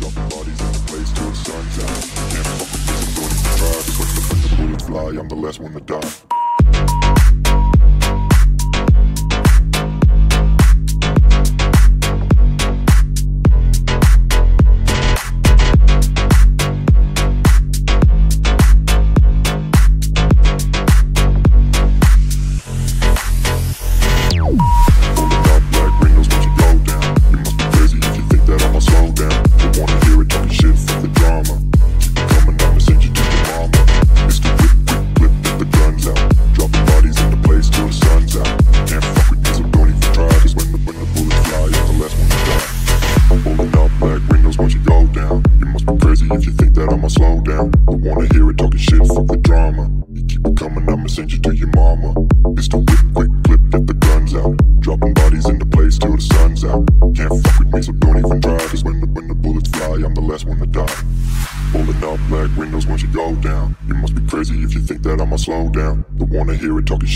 Dropping bodies in the place till the sun's out. Can't fuck with me, so don't even try. Cause when the bullets fly, I'm the last one to die.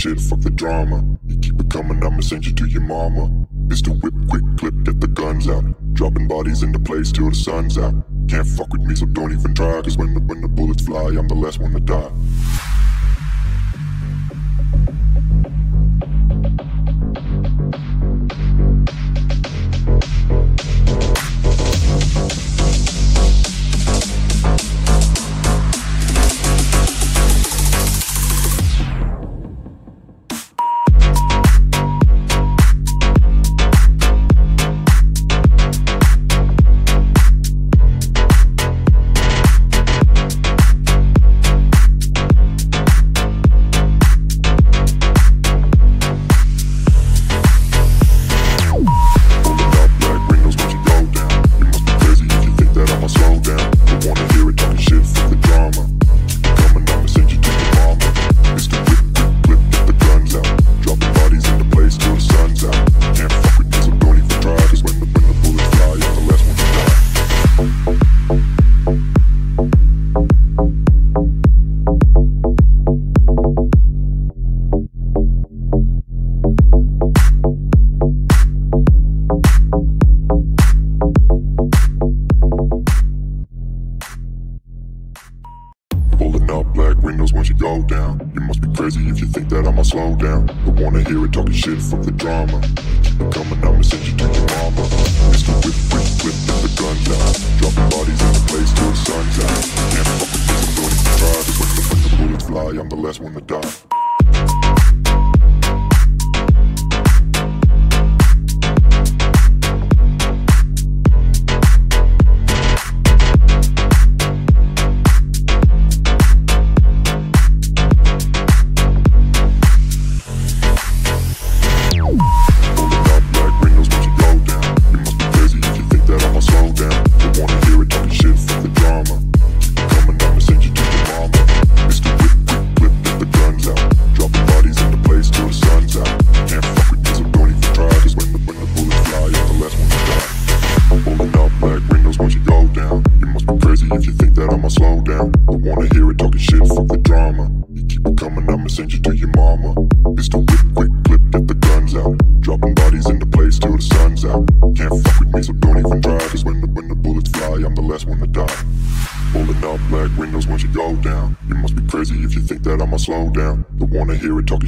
Shit, fuck the drama. You keep it coming, I'ma send you to your mama. It's the whip, quick clip, get the guns out. Dropping bodies into place till the sun's out. Can't fuck with me, so don't even try. Cause when the bullets fly, I'm the last one to die.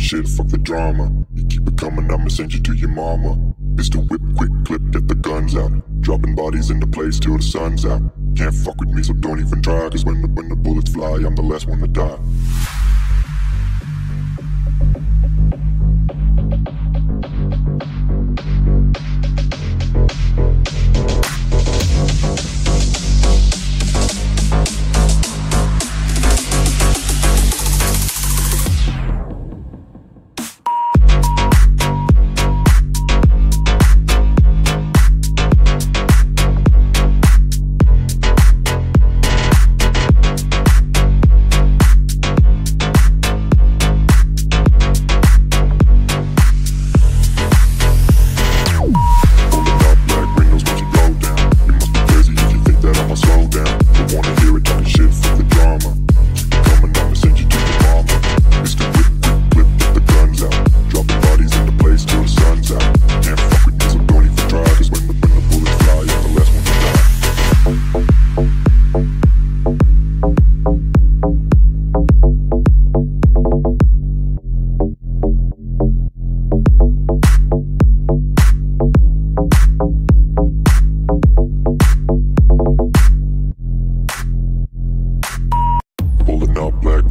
Shit, fuck the drama. You keep it coming, I'ma send you to your mama. It's the whip, quick clip, get the guns out. Dropping bodies into place till the sun's out. Can't fuck with me, so don't even try. Cause when the bullets fly, I'm the last one to die.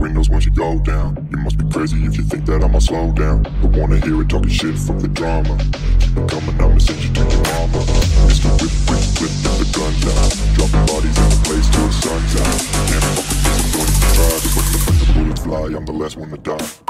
windows once you go down. You must be crazy if you think that I'ma slow down. Don't wanna hear it talking shit, fuck the drama. Keep it coming, I'ma send you to your mama. Mr. Whip, quick, flip, get the guns out. Dropping bodies in the place till the sun's out. Can't fuck with this, I'm going to try. Cause when the bullets fly, I'm the last one to die.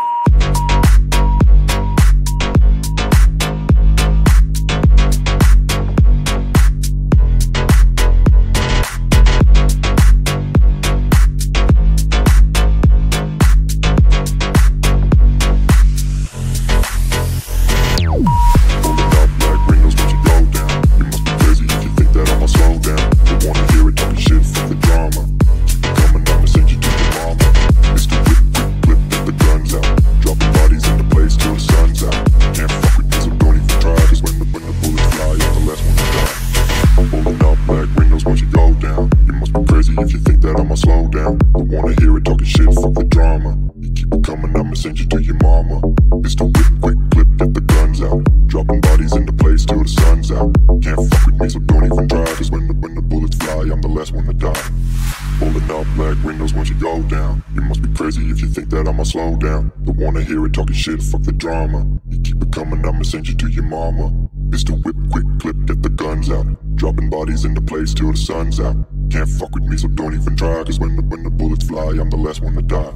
Shit, fuck the drama. You keep it coming, I'ma send you to your mama. Pistol whip, quick clip, get the guns out. Dropping bodies into place till the sun's out. Can't fuck with me, so don't even try. Cause when the bullets fly, I'm the last one to die.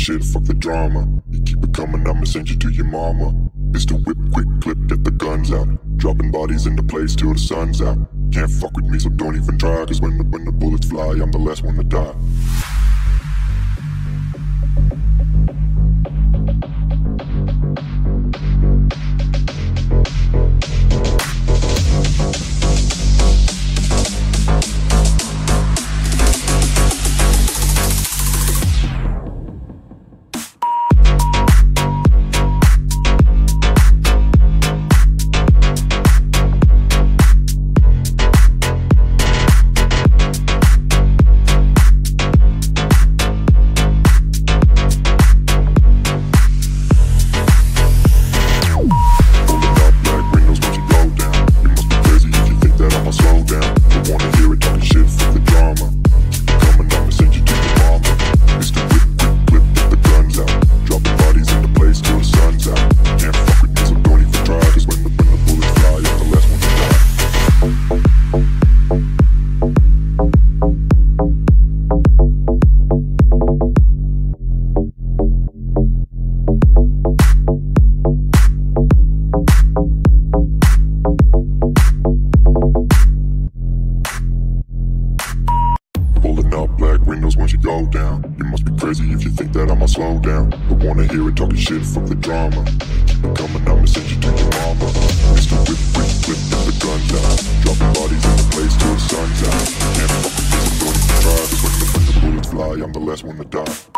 Shit, fuck the drama. You keep it coming, I'ma send you to your mama. Pistol whip, quick clip, get the guns out. Dropping bodies into place till the sun's out. Can't fuck with me, so don't even try. Cause when the bullets fly, I'm the last one to die. windows once you go down. You must be crazy if you think that I'ma slow down. Don't wanna hear it talking shit, fuck the drama. Keep it coming, I'ma send you to your mama. Mr. Whip, quick, clip, get the guns out. Dropping bodies in the place till the sun's out. Can't fuck with me, so don't even try. Cause when the bullets fly, I'm the last one to die.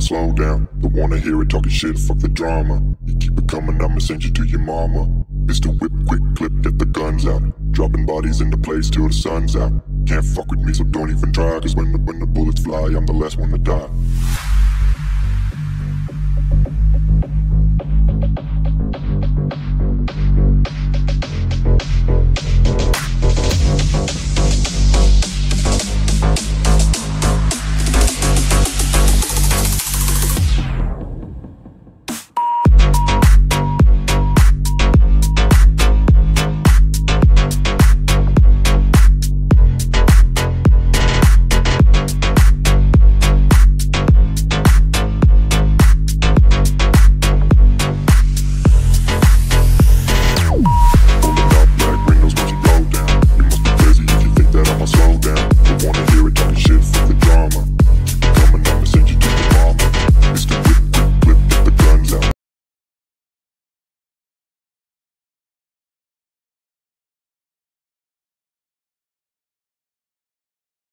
Slow down, don't wanna hear it talking shit, fuck the drama. You keep it coming, I'ma send you to your mama. Mr. Whip, quick clip, get the guns out. Dropping bodies into place till the sun's out. Can't fuck with me, so don't even try. Cause when the bullets fly, I'm the last one to die.